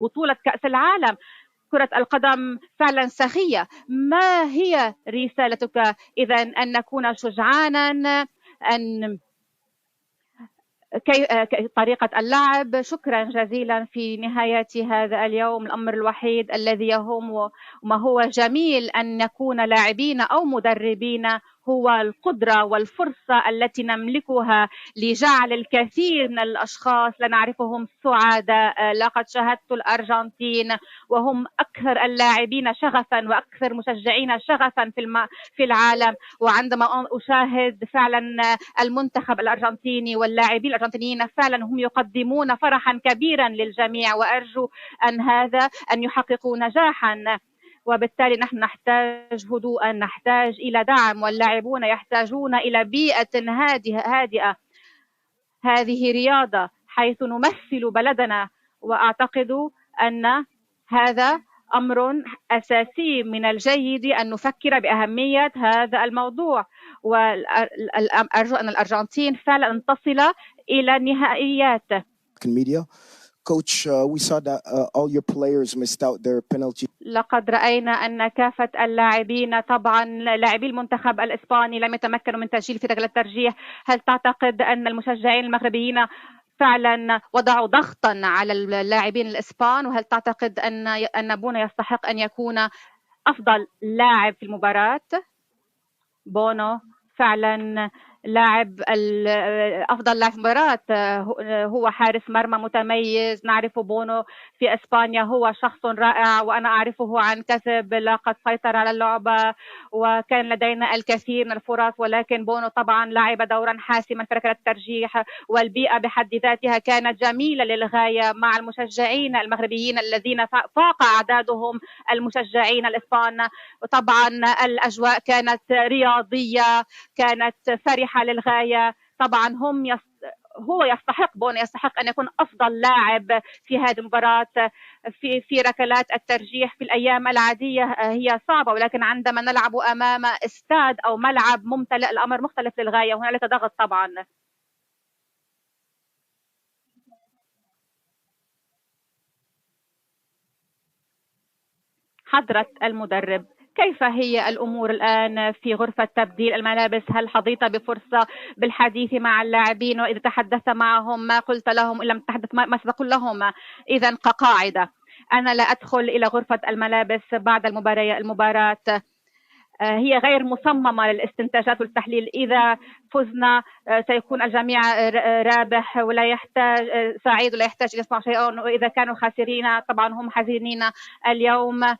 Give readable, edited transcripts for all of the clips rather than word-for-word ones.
بطولة كأس العالم. كرة القدم فعلا سخية. ما هي رسالتك إذا أن نكون شجعانا، أن طريقة اللعب؟ شكرا جزيلا. في نهاية هذا اليوم الأمر الوحيد الذي يهم وما هو جميل أن نكون لاعبين أو مدربين هو القدرة والفرصة التي نملكها لجعل الكثير من الأشخاص لا نعرفهم سعداء. لقد شاهدت الأرجنتين وهم أكثر اللاعبين شغفا وأكثر مشجعين شغفا في العالم، وعندما أشاهد فعلا المنتخب الأرجنتيني واللاعبين الأرجنتينيين فعلا هم يقدمون فرحا كبيرا للجميع، وأرجو أن يحققوا نجاحا. وبالتالي نحن نحتاج هدوءا، نحتاج إلى دعم، واللاعبون يحتاجون إلى بيئة هادئة. هذه رياضة حيث نمثل بلدنا، وأعتقد أن هذا أمر أساسي. من الجيد أن نفكر بأهمية هذا الموضوع، وأرجو أن الأرجنتين فعلا تصل إلى النهائيات. Coach, we saw that all your players missed out their penalty. لقد رأينا أن كافة اللاعبين، طبعا لاعبي المنتخب الإسباني، لم يتمكنوا من تسجيل في ركلة الترجيح. هل تعتقد أن المشجعين المغربيين فعلا وضعوا ضغطا على اللاعبين الإسبان؟ وهل تعتقد أن بونو يستحق أن يكون أفضل لاعب في المباراة؟ بونو فعلا لاعب أفضل لاعب في المباراة، هو حارس مرمى متميز. نعرف بونو في إسبانيا، هو شخص رائع وأنا أعرفه عن كثب. لقد سيطر على اللعبة وكان لدينا الكثير من الفرص، ولكن بونو طبعا لعب دورا حاسما في ركلة الترجيح، والبيئة بحد ذاتها كانت جميلة للغاية مع المشجعين المغربيين الذين فاق أعدادهم المشجعين الإسبان. وطبعا الأجواء كانت رياضية، كانت فرحة للغاية. طبعا هو يستحق، بونو يستحق أن يكون أفضل لاعب في هذه المباراة. في ركلات الترجيح في الأيام العادية هي صعبة، ولكن عندما نلعب أمام استاد أو ملعب ممتلئ الأمر مختلف للغاية، وهنالك ضغط طبعا. حضرة المدرب، كيف هي الأمور الآن في غرفة تبديل الملابس؟ هل حظيت بفرصة بالحديث مع اللاعبين؟ وإذا تحدثت معهم ما قلت لهم؟ إن لم تتحدث ما ستقول لهم؟ إذا كقاعدة أنا لا أدخل إلى غرفة الملابس بعد المباراة. هي غير مصممة للاستنتاجات والتحليل. إذا فزنا سيكون الجميع رابح ولا يحتاج سعيد ولا يحتاج يصنع شيئا، وإذا كانوا خاسرين طبعا هم حزينين. اليوم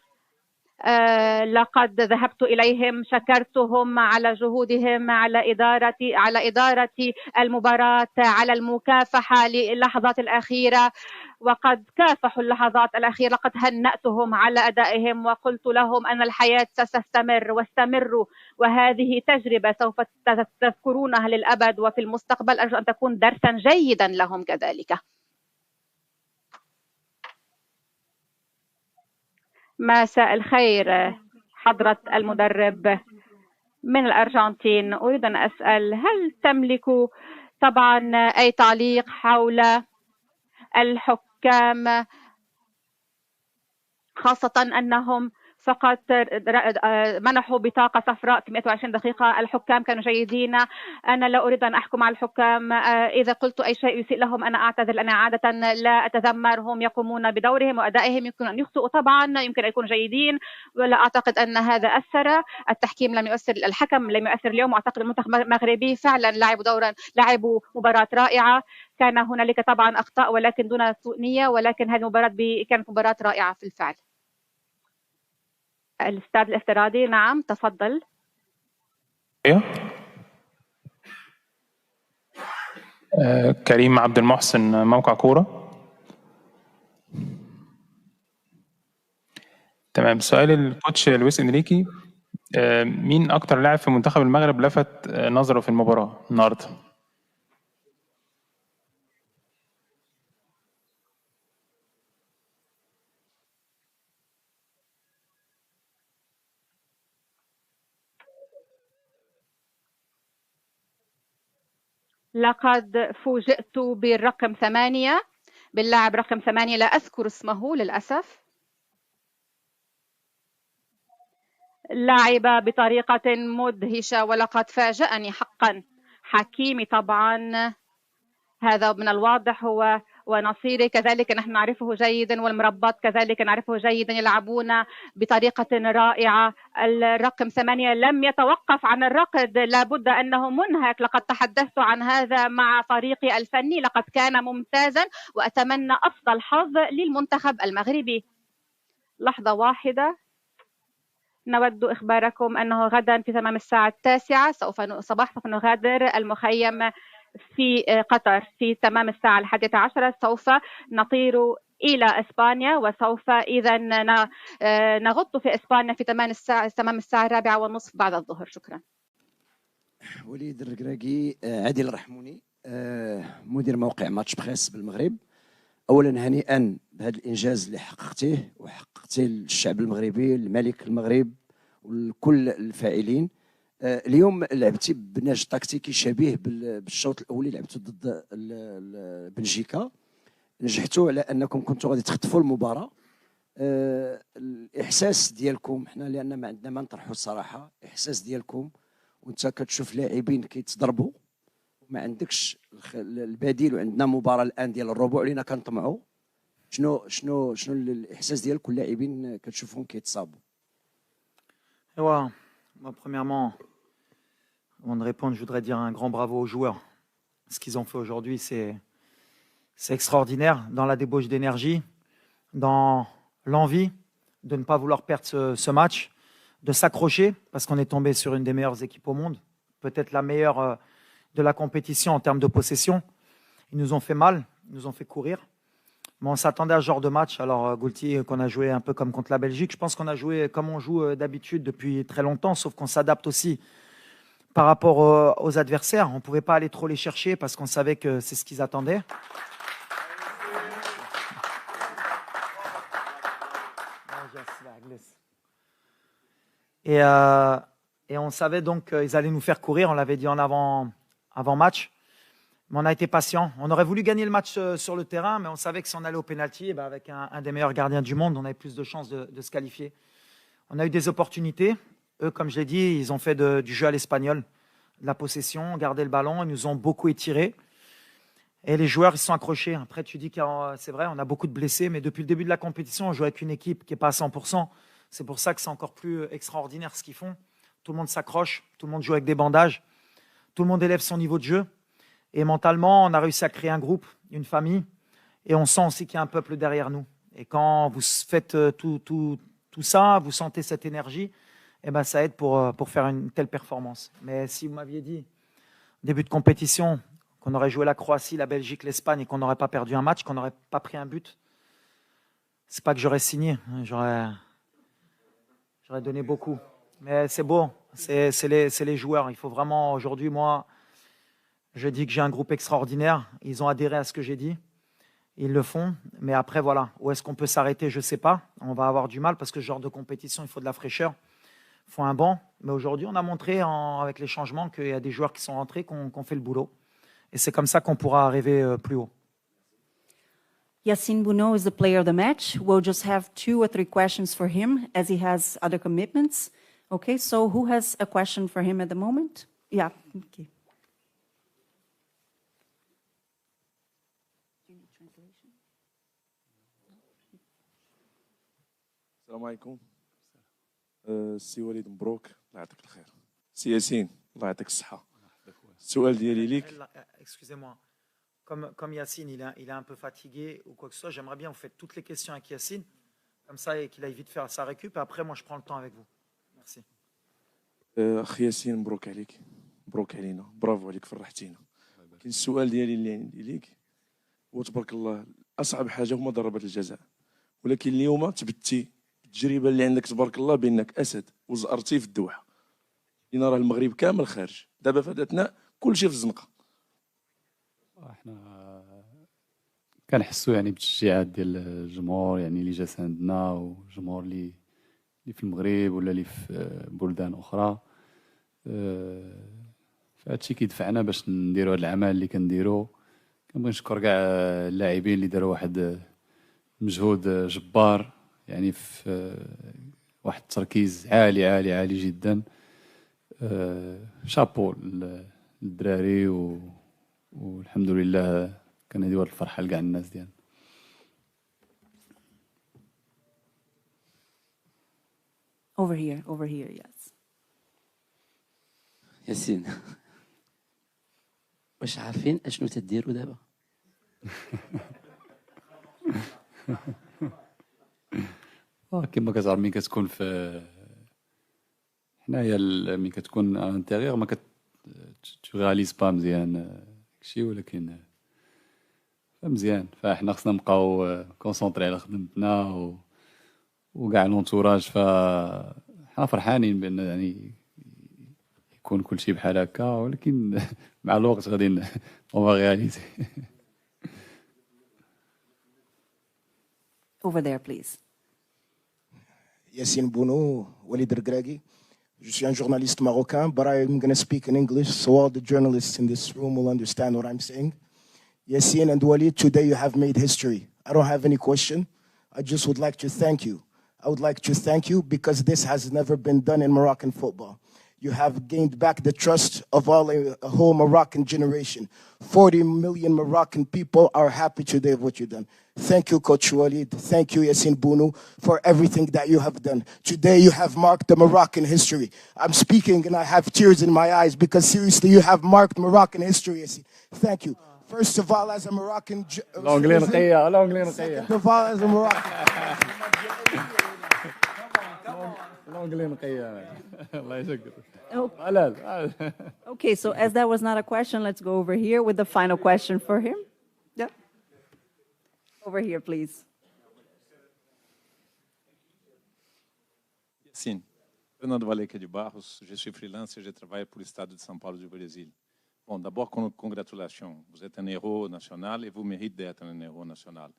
لقد ذهبت إليهم، شكرتهم على جهودهم، على إدارة المباراة، على المكافحة للحظات الأخيرة، وقد كافحوا اللحظات الأخيرة. لقد هنأتهم على أدائهم وقلت لهم أن الحياة ستستمر واستمروا، وهذه تجربة سوف تذكرونها للأبد، وفي المستقبل أرجو أن تكون درسا جيدا لهم كذلك. مساء الخير حضرة المدرب من الأرجنتين. أريد أن أسأل، هل تملك طبعا أي تعليق حول الحكام، خاصة أنهم فقط منحوا بطاقة صفراء في 120 دقيقة؟ الحكام كانوا جيدين. أنا لا أريد أن أحكم على الحكام. إذا قلت أي شيء يسيء لهم أنا أعتذر، لأن عادة لا أتذمر. هم يقومون بدورهم وأدائهم، يمكن أن يخطئوا طبعا، يمكن أن يكونوا جيدين، ولا أعتقد أن هذا أثر. التحكيم لم يؤثر، الحكم لم يؤثر اليوم. أعتقد المنتخب المغربي فعلا لعبوا مباراة رائعة. كان هنالك طبعا أخطاء ولكن دون سوء نية، ولكن هذه المباراة كانت مباراة رائعة في الفعل. الاستاد الافتراضي، نعم تفضل. كريم عبد المحسن، موقع كورة. تمام. سؤال الكوتش لويس انريكي، مين اكتر لاعب في منتخب المغرب لفت نظره في المباراة النهارده؟ لقد فوجئت بالرقم 8. باللاعب رقم 8 لا أذكر اسمه للأسف. لعب بطريقة مدهشة ولقد فاجأني حقا. حكيمي طبعا هذا من الواضح هو ونصيري كذلك نحن نعرفه جيدا، والمربط كذلك نعرفه جيدا، يلعبون بطريقة رائعة. الرقم 8 لم يتوقف عن الركض، لابد أنه منهك. لقد تحدثت عن هذا مع فريقي الفني، لقد كان ممتازا وأتمنى أفضل حظ للمنتخب المغربي. لحظة واحدة، نود إخباركم أنه غدا في تمام الساعة 9 سوف نغادر المخيم في قطر. في تمام الساعة 11 سوف نطير إلى إسبانيا، وسوف إذا نغط في إسبانيا في تمام الساعة 4:30 بعد الظهر. شكرا. وليد الركراكي. عادل الرحموني، مدير موقع ماتش بريس بالمغرب. اولا هنيئا بهذا الانجاز اللي حققتيه وحققتيه للشعب المغربي، الملك المغرب وكل الفاعلين. اليوم لعبتي بنهج تكتيكي شبيه بالشوط الاول اللي لعبتوا ضد بلجيكا. نجحتوا على انكم كنتوا غادي تخطفوا المباراه. الاحساس ديالكم حنا لان ما عندنا ما نطرحوا الصراحه، الاحساس ديالكم وانت كتشوف لاعبين كيتضربوا ما عندكش البديل، وعندنا مباراه الان ديال الربع لينا كنطمعوا. شنو الاحساس ديالك واللاعبين كتشوفهم كيتصابوا؟ Moi, premièrement, avant de répondre, je voudrais dire un grand bravo aux joueurs. Ce qu'ils ont fait aujourd'hui, c'est extraordinaire, dans la débauche d'énergie, dans l'envie de ne pas vouloir perdre ce match, de s'accrocher, parce qu'on est tombé sur une des meilleures équipes au monde, peut-être la meilleure de la compétition en termes de possession. Ils nous ont fait mal, ils nous ont fait courir. Mais on s'attendait à ce genre de match. Alors, Goulti, qu'on a joué un peu comme contre la Belgique, je pense qu'on a joué comme on joue d'habitude depuis très longtemps, sauf qu'on s'adapte aussi par rapport aux adversaires. On ne pouvait pas aller trop les chercher parce qu'on savait que c'est ce qu'ils attendaient. Et on savait donc qu'ils allaient nous faire courir. On l'avait dit en avant-match. Mais on a été patient. On aurait voulu gagner le match sur le terrain, mais on savait que si on allait au pénalty, avec un des meilleurs gardiens du monde, on avait plus de chances de se qualifier. On a eu des opportunités. Eux, comme je l'ai dit, ils ont fait du jeu à l'espagnol, de la possession, gardé le ballon. Ils nous ont beaucoup étirés. Et les joueurs, ils se sont accrochés. Après, tu dis que c'est vrai, on a beaucoup de blessés, mais depuis le début de la compétition, on joue avec une équipe qui n'est pas à 100%. C'est pour ça que c'est encore plus extraordinaire ce qu'ils font. Tout le monde s'accroche, tout le monde joue avec des bandages, tout le monde élève son niveau de jeu. Et mentalement, on a réussi à créer un groupe, une famille, et on sent aussi qu'il y a un peuple derrière nous. Et quand vous faites tout ça, vous sentez cette énergie, et ben ça aide pour faire une telle performance. Mais si vous m'aviez dit, début de compétition, qu'on aurait joué la Croatie, la Belgique, l'Espagne, et qu'on n'aurait pas perdu un match, qu'on n'aurait pas pris un but, c'est pas que j'aurais signé, j'aurais donné beaucoup. Mais c'est beau, c'est les joueurs. Il faut vraiment, aujourd'hui, moi, je dis que j'ai un groupe extraordinaire. Ils ont adhéré à ce que j'ai dit. Ils le font. Mais après, voilà. Où est-ce qu'on peut s'arrêter? Je ne sais pas. On va avoir du mal parce que ce genre de compétition, il faut de la fraîcheur. Il faut un banc. Mais aujourd'hui, on a montré avec les changements qu'il y a des joueurs qui sont rentrés, qu'on fait le boulot. Et c'est comme ça qu'on pourra arriver plus haut. Yassine Bouno is the player of the match. We'll just have 2 or 3 questions for him as he has other commitments. Okay, so who has a question for him at the moment? Yeah, okay. السلام عليكم. سي وليد مبروك، الله يعطيك الخير. سي ياسين، الله يعطيك الصحة. السؤال ديالي ليك. Excusez-moi. Comme Yassine, il est un peu fatigué ou quoi que ce soit, j'aimerais bien vous faites toutes les questions avec Yassine, comme ça, et qu'il aille vite faire sa récup, et après, moi, je prends le temps avec vous. Merci. أخ ياسين مبروك عليك، مبروك علينا، برافو عليك، فرحتينا. كاين السؤال ديالي اللي عندي ليك هو تبارك الله أصعب حاجة هما ضربات الجزاء، ولكن اليوم تبتي التجربة اللي عندك تبارك الله بأنك أسد وزأرتي في الدوحة. لينا راه المغرب كامل خارج، دابا في هذا الأثناء كلشي في الزنقة. احنا كنحسوا يعني بالتشجيعات ديال الجمهور يعني اللي جا ساندنا والجمهور اللي في المغرب ولا اللي في بلدان اخرى. فهادشي كيدفعنا باش نديروا هذا العمل اللي كنديروا. نبغي نشكر كاع اللاعبين اللي داروا واحد مجهود جبار يعني في واحد التركيز عالي عالي عالي جدا. شابو للدراري والحمد لله كان هذه واحد الفرحة لكاع الناس ديالنا. Over here, yes. ياسين واش عارفين اشنو تديروا دابا؟ كما كتعرف ملي كتكون في حنايا ملي كتكون انتيريور ما تغاليز با مزيان داكشي ولكن مزيان فاحنا خصنا نبقاو كونسونطري على خدمتنا وكاع لونتوراج فحنا فرحانين بان يعني يكون كل شيء بحال هكا ولكن مع الوقت غادي اون رياليزي. Over there, please. Yassine Bounou, Walid Regragui. Je suis un journaliste marocain, but I'm going to speak in English so all the journalists in this room will understand what I'm saying. Yassine and Walid, today you have made history. I don't have any question. I just would like to thank you. I would like to thank you because this has never been done in Moroccan football. You have gained back the trust of a whole Moroccan generation. 40 million Moroccan people are happy today with what you've done. Thank you, Coach Walid. Thank you, Yassine Bounou, for everything that you have done. Today you have marked the Moroccan history. I'm speaking and I have tears in my eyes because seriously, you have marked Moroccan history, Yassine. Thank you. First of all, as a Moroccan... L'anglais نقية. Second of all, as a Moroccan... l'anglais نقية. الله يشكرك. Okay, so as that was not a question, let's go over here with the final question for him. Yeah. Over here, please. Sim. Fernando Valeca de Barros, je suis freelance et je travaille pour le Stade de São Paulo du Brésil. Bon, d'abord, congratulations. Vous êtes un héros national et vous méritez d'être un héros national.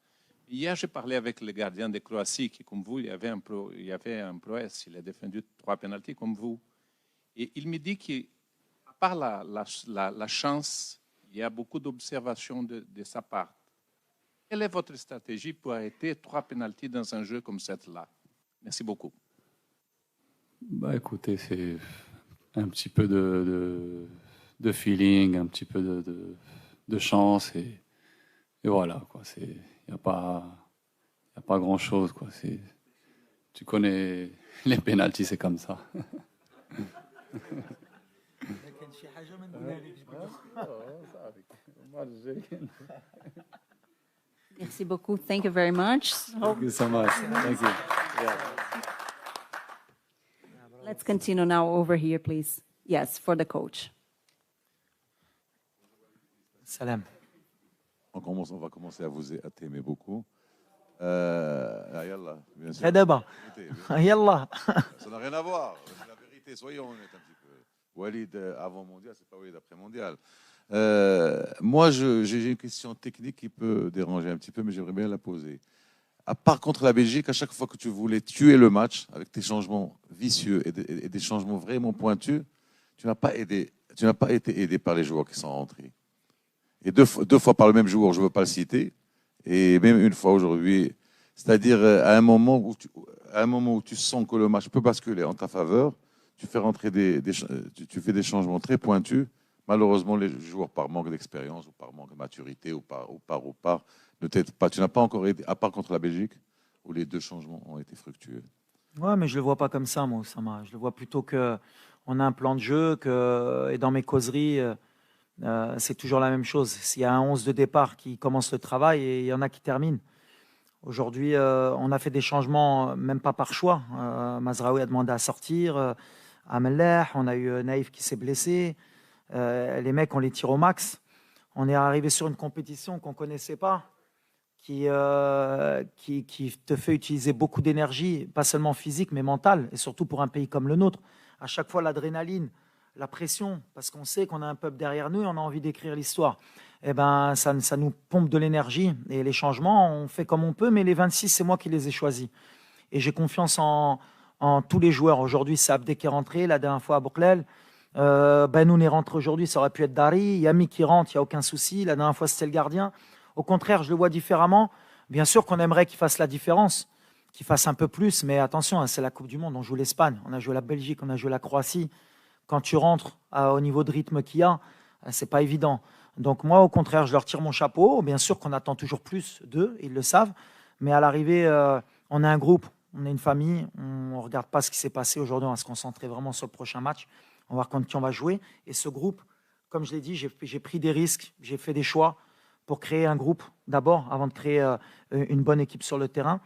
Hier, j'ai parlé avec le gardien de Croatie qui, comme vous, il y avait un prouesse. Il a défendu 3 pénaltys comme vous. Et il me dit qu'à part la chance, il y a beaucoup d'observations de sa part. Quelle est votre stratégie pour arrêter 3 pénaltys dans un jeu comme celui-là? Merci beaucoup. Bah écoutez, c'est un petit peu de feeling, un petit peu de chance et voilà quoi. Il n'y a pas grand chose quoi. Tu connais les pénaltys, c'est comme ça. Merci beaucoup. Thank you very much. Thank you so much. Thank you. Yeah. Let's continue now over here, please. Yes, for the coach. Salam. On va commencer à t'aimer beaucoup. Yallah, bien sûr. D'abord. Yallah. Ça n'a rien à voir. C'est la vérité. Soyons honnêtes un petit peu. Walid avant mondial, c'est pas Walid après mondial. Moi, j'ai une question technique qui peut déranger un petit peu, mais j'aimerais bien la poser. À part contre la Belgique, à chaque fois que tu voulais tuer le match avec tes changements vicieux et des changements vraiment pointus, tu n'as pas été aidé par les joueurs qui sont rentrés. Et deux fois par le même joueur, je ne veux pas le citer, et même une fois aujourd'hui, c'est-à-dire à un moment où tu sens que le match peut basculer en ta faveur, tu fais rentrer tu fais des changements très pointus. Malheureusement, les joueurs, par manque d'expérience ou par manque de maturité ou par, ne t'aident pas. Tu n'as pas encore aidé, à part contre la Belgique, où les 2 changements ont été fructueux. Ouais, mais je le vois pas comme ça, moi, Oussama. Je le vois plutôt qu'on a un plan de jeu, et dans mes causeries, c'est toujours la même chose. S'il y a un 11 de départ qui commence le travail et il y en a qui terminent. Aujourd'hui, on a fait des changements, même pas par choix. Mazraoui a demandé à sortir, Amellah, on a eu Naïf qui s'est blessé. Les mecs, on les tire au max. On est arrivé sur une compétition qu'on ne connaissait pas, qui te fait utiliser beaucoup d'énergie, pas seulement physique, mais mentale, et surtout pour un pays comme le nôtre. À chaque fois, l'adrénaline, la pression, parce qu'on sait qu'on a un peuple derrière nous et on a envie d'écrire l'histoire. Eh ben, ça nous pompe de l'énergie. Et les changements, on fait comme on peut, mais les 26, c'est moi qui les ai choisis. Et j'ai confiance en tous les joueurs. Aujourd'hui, c'est Abdé qui est rentré, la dernière fois à Bourklel. Benoun est rentré aujourd'hui, ça aurait pu être Dari. Yami qui rentre, il n'y a aucun souci. La dernière fois, c'était le gardien. Au contraire, je le vois différemment. Bien sûr qu'on aimerait qu'il fasse la différence, qu'il fasse un peu plus, mais attention, hein, c'est la Coupe du Monde. On joue l'Espagne, on a joué la Belgique, on a joué la Croatie. Quand tu rentres au niveau de rythme qu'il y a, c'est pas évident. Donc moi, au contraire, je leur tire mon chapeau. Bien sûr qu'on attend toujours plus d'eux, ils le savent. Mais à l'arrivée, on a un groupe, on est une famille. On ne regarde pas ce qui s'est passé aujourd'hui. On va se concentrer vraiment sur le prochain match. On va voir contre qui on va jouer. Et ce groupe, comme je l'ai dit, j'ai pris des risques, j'ai fait des choix pour créer un groupe d'abord, avant de créer une bonne équipe sur le terrain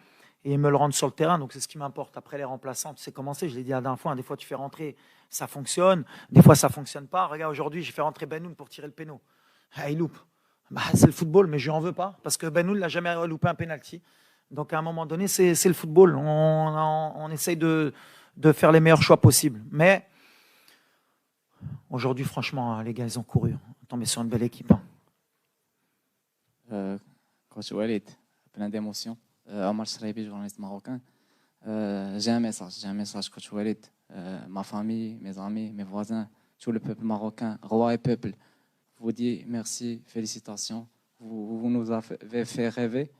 et me le rendre sur le terrain. Donc c'est ce qui m'importe. Après les remplaçants, c'est commencé. Je l'ai dit la dernière fois, hein, des fois tu fais rentrer, ça fonctionne. Des fois ça ne fonctionne pas. Regarde, aujourd'hui, j'ai fait rentrer Benoun pour tirer le péno. Ah, il loupe. Bah, c'est le football, mais je n'en veux pas parce que Benoun n'a jamais loupé un pénalty. Donc à un moment donné, c'est le football. On essaye de faire les meilleurs choix possibles. Mais aujourd'hui, franchement, les gars, ils ont couru. On est tombé sur une belle équipe. Coach Walid, plein d'émotions. Omar Shraibi, journaliste marocain. J'ai un message, Coach Walid. Ma famille, mes amis, mes voisins, tout le peuple marocain, roi et peuple, vous dit merci, félicitations. Vous nous avez fait rêver.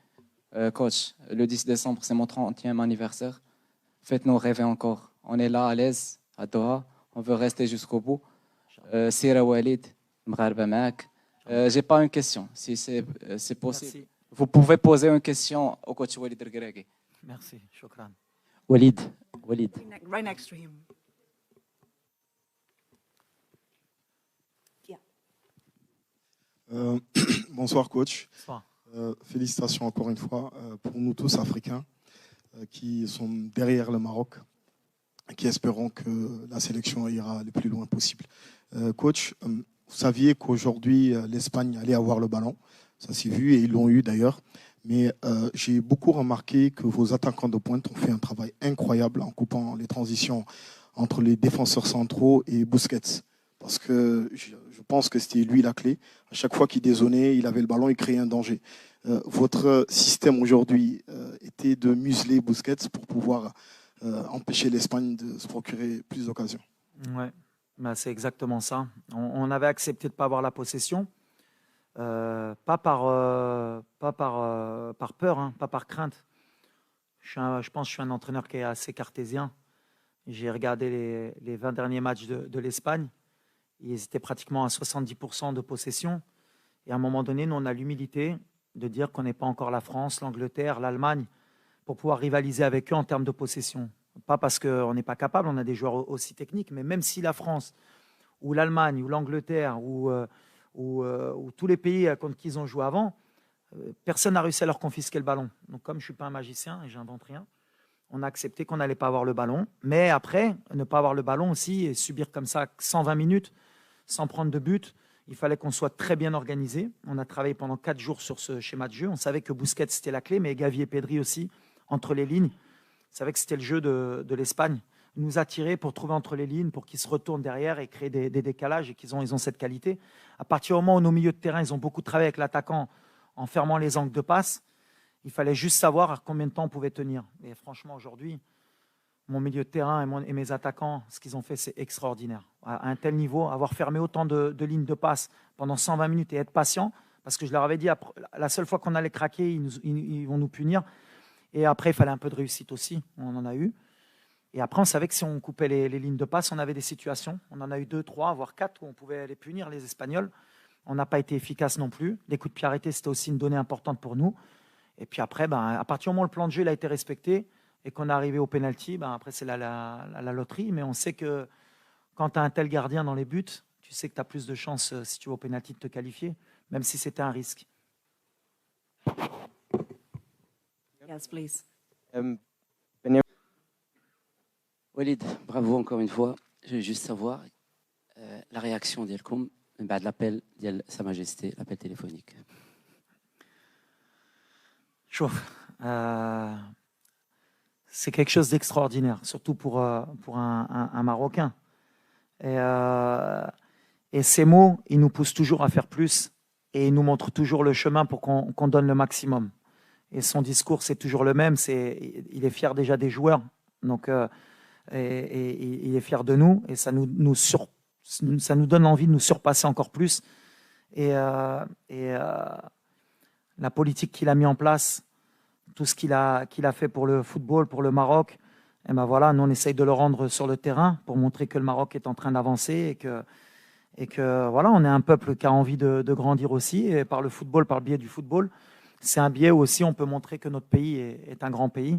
Coach, le 10 décembre, c'est mon 30e anniversaire. Faites-nous rêver encore. On est là à l'aise, à Doha. On veut rester jusqu'au bout. Sira Walid, Mgharba Maak. J'ai pas une question, si c'est possible. Merci. Vous pouvez poser une question au coach Walid Regragui. Merci, shukran. Walid. Right next to him. Bonsoir coach. Bonsoir. Félicitations encore une fois pour nous tous Africains qui sont derrière le Maroc, qui espérons que la sélection ira le plus loin possible. Coach, vous saviez qu'aujourd'hui l'Espagne allait avoir le ballon, ça s'est vu et ils l'ont eu d'ailleurs, mais j'ai beaucoup remarqué que vos attaquants de pointe ont fait un travail incroyable en coupant les transitions entre les défenseurs centraux et Busquets. Parce que je pense que c'était lui la clé. À chaque fois qu'il dézonnait, il avait le ballon, il créait un danger. Votre système aujourd'hui était de museler Busquets pour pouvoir empêcher l'Espagne de se procurer plus d'occasions. Ouais, bah, c'est exactement ça. On avait accepté de ne pas avoir la possession, pas par peur, hein, pas par crainte. Je pense que je suis un entraîneur qui est assez cartésien. J'ai regardé les 20 derniers matchs de l'Espagne. Ils étaient pratiquement à 70% de possession. Et à un moment donné, nous, on a l'humilité de dire qu'on n'est pas encore la France, l'Angleterre, l'Allemagne, pour pouvoir rivaliser avec eux en termes de possession. Pas parce qu'on n'est pas capable, on a des joueurs aussi techniques, mais même si la France, ou l'Allemagne, ou l'Angleterre, ou tous les pays contre qui ils ont joué avant, personne n'a réussi à leur confisquer le ballon. Donc comme je ne suis pas un magicien et j'invente rien, on a accepté qu'on n'allait pas avoir le ballon. Mais après, ne pas avoir le ballon aussi et subir comme ça 120 minutes sans prendre de but, il fallait qu'on soit très bien organisé. On a travaillé pendant 4 jours sur ce schéma de jeu. On savait que Busquets, c'était la clé, mais Gavi et Pedri aussi, entre les lignes. On savait que c'était le jeu de l'Espagne. Nous attirer pour trouver entre les lignes, pour qu'ils se retournent derrière et créer des décalages et ils ont cette qualité. À partir du moment où nos milieux de terrain, ils ont beaucoup travaillé avec l'attaquant en fermant les angles de passe, il fallait juste savoir à combien de temps on pouvait tenir. Et franchement, aujourd'hui, mon milieu de terrain et mes attaquants, ce qu'ils ont fait, c'est extraordinaire. À un tel niveau, avoir fermé autant de lignes de passe pendant 120 minutes et être patient, parce que je leur avais dit, la seule fois qu'on allait craquer, ils vont nous punir. Et après, il fallait un peu de réussite aussi. On en a eu. Et après, on savait que si on coupait les lignes de passe, on avait des situations. On en a eu 2, 3, voire 4 où on pouvait les punir, les Espagnols. On n'a pas été efficace non plus. Les coups de pied arrêtés, c'était aussi une donnée importante pour nous. Et puis après, à partir du moment où le plan de jeu il a été respecté et qu'on est arrivé au pénalty, après c'est la loterie. Mais on sait que quand tu as un tel gardien dans les buts, tu sais que tu as plus de chances, si tu vas au pénalty, de te qualifier, même si c'était un risque. Yes, please. Walid, bravo encore une fois. Je veux juste savoir la réaction d'Yelkoum de l'appel de Sa Majesté, l'appel téléphonique. C'est quelque chose d'extraordinaire, surtout pour un Marocain. Et ces mots, ils nous poussent toujours à faire plus et ils nous montrent toujours le chemin pour qu'on donne le maximum. Et son discours, c'est toujours le même. Il est fier déjà des joueurs, donc, et il est fier de nous. Et ça nous ça nous donne envie de nous surpasser encore plus. Et la politique qu'il a mis en place, tout ce qu'il a fait pour le football, pour le Maroc, et ben voilà, nous on essaye de le rendre sur le terrain pour montrer que le Maroc est en train d'avancer et que voilà, on est un peuple qui a envie de grandir aussi, et par le football, par le biais du football, c'est un biais où aussi on peut montrer que notre pays est un grand pays,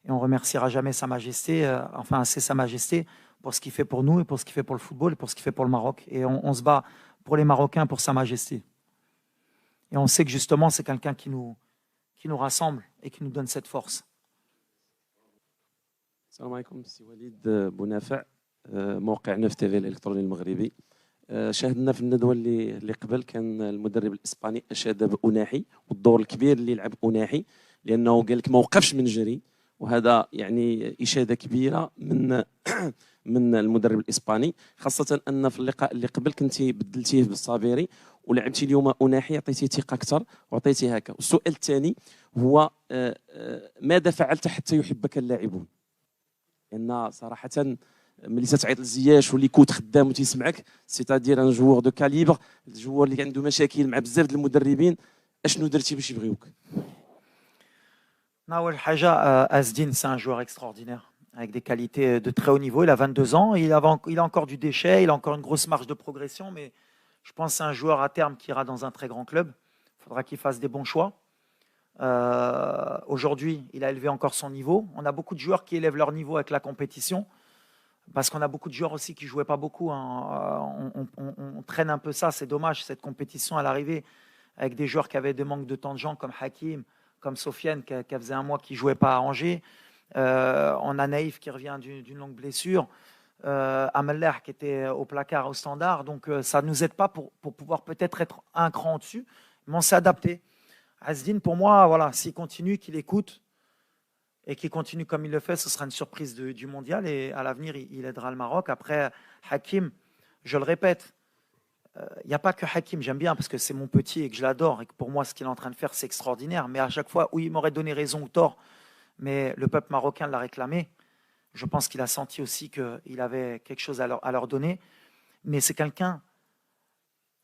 et on remerciera jamais Sa Majesté, enfin c'est Sa Majesté pour ce qu'il fait pour nous et pour ce qu'il fait pour le football et pour ce qu'il fait pour le Maroc, et on se bat pour les Marocains, pour Sa Majesté, et on sait que justement c'est quelqu'un qui nous rassemble et qui nous donne cette force. السلام عليكم سي وليد بونافع موقع نف تي في الالكتروني المغربي شاهدنا في الندوه اللي قبل كان المدرب الاسباني اشاد بأناحي والدور الكبير اللي لعب أناحي لانه قال لك ما وقفش من جري وهذا يعني اشاده كبيره من المدرب الاسباني خاصه ان في اللقاء اللي قبل كنتي بدلتيه بالصابيري ولعبتي اليوم أناحي عطيتيه ثقه اكثر وعطيتيه هكا. والسؤال الثاني هو ماذا فعلت حتى يحبك اللاعبون؟ لان صراحه ملي تتعيط لزياش واللي كوت خدام وتيسمعك سيتادير ان جوور دو كاليبر الجوور اللي عنده مشاكل مع بزاف د المدربين اشنو درتي باش يبغيوك؟ أول حاجة Azdin, c'est un joueur extraordinaire avec des qualités de très haut niveau. Il a 22 ans, il a encore du déchet, il a encore une grosse marge de progression, mais je pense que c'est un joueur à terme qui ira dans un très grand club. Il faudra qu'il fasse des bons choix. Aujourd'hui, il a élevé encore son niveau. On a beaucoup de joueurs qui élèvent leur niveau avec la compétition, parce qu'on a beaucoup de joueurs aussi qui ne jouaient pas beaucoup. On traîne un peu ça, c'est dommage, cette compétition à l'arrivée, avec des joueurs qui avaient des manques de temps de jeu, comme Hakim, comme Sofiane, qui faisait un mois qui ne jouait pas à Angers. On a Naïf qui revient d'une longue blessure. Ameller qui était au placard au Standard. Donc ça ne nous aide pas pour pouvoir peut-être être un cran au-dessus, mais on s'est adapté. Azdin, pour moi, voilà, s'il continue, qu'il écoute et qu'il continue comme il le fait, ce sera une surprise du mondial et à l'avenir, il aidera le Maroc. Après, Hakim, je le répète, il n'y a pas que Hakim, j'aime bien parce que c'est mon petit et que je l'adore et que pour moi, ce qu'il est en train de faire, c'est extraordinaire. Mais à chaque fois, oui, il m'aurait donné raison ou tort, mais le peuple marocain l'a réclamé. Je pense qu'il a senti aussi qu'il avait quelque chose à leur donner. Mais c'est quelqu'un,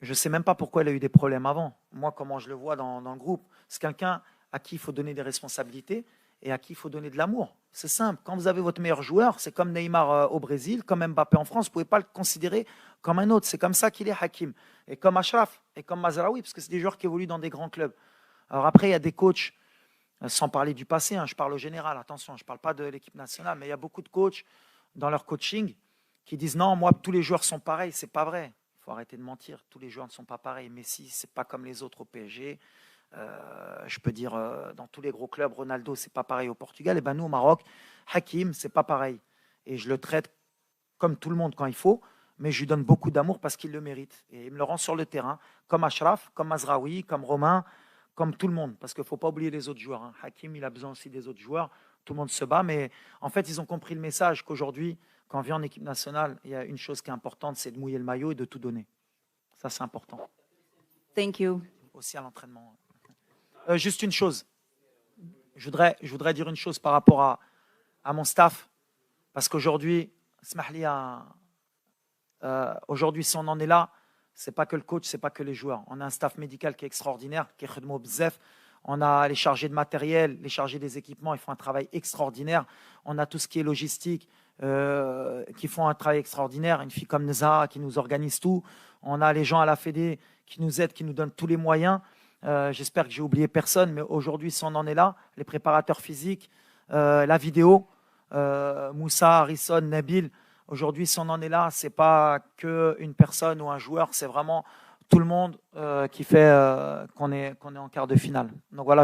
je ne sais même pas pourquoi il a eu des problèmes avant. Moi, comment je le vois dans le groupe, c'est quelqu'un à qui il faut donner des responsabilités et à qui il faut donner de l'amour. C'est simple. Quand vous avez votre meilleur joueur, c'est comme Neymar au Brésil, comme Mbappé en France, vous ne pouvez pas le considérer comme un autre. C'est comme ça qu'il est Hakim. Et comme Achraf, et comme Mazraoui, parce que c'est des joueurs qui évoluent dans des grands clubs. Alors après, il y a des coachs, sans parler du passé, je parle au général, attention, je ne parle pas de l'équipe nationale, mais il y a beaucoup de coachs dans leur coaching qui disent non, moi, tous les joueurs sont pareils. Ce n'est pas vrai. Il faut arrêter de mentir. Tous les joueurs ne sont pas pareils. Messi, ce n'est pas comme les autres au PSG. Je peux dire dans tous les gros clubs, Ronaldo, c'est pas pareil au Portugal. Et ben nous au Maroc, Hakim, c'est pas pareil. Et je le traite comme tout le monde quand il faut, mais je lui donne beaucoup d'amour parce qu'il le mérite. Et il me le rend sur le terrain, comme Achraf, comme Mazraoui, comme Romain, comme tout le monde. Parce qu'il ne faut pas oublier les autres joueurs. Hakim, il a besoin aussi des autres joueurs. Tout le monde se bat, mais en fait, ils ont compris le message qu'aujourd'hui, quand on vient en équipe nationale, il y a une chose qui est importante, c'est de mouiller le maillot et de tout donner. Ça, c'est important. Thank you. Aussi à l'entraînement. Juste une chose. Je voudrais dire une chose par rapport à mon staff. Parce qu'aujourd'hui, aujourd'hui, si on en est là, ce n'est pas que le coach, ce n'est pas que les joueurs. On a un staff médical qui est extraordinaire, qui est khedmo bzef. On a les chargés de matériel, les chargés des équipements, ils font un travail extraordinaire. On a tout ce qui est logistique, qui font un travail extraordinaire. Une fille comme Neza qui nous organise tout. On a les gens à la Fédé qui nous aident, qui nous donnent tous les moyens. J'espère que j'ai oublié personne, mais aujourd'hui, si on en est là, les préparateurs physiques, la vidéo, Moussa, Harrison, Nabil, aujourd'hui, si on en est là, ce n'est pas qu'une personne ou un joueur, c'est vraiment tout le monde qui fait qu'on est en quart de finale. Donc voilà.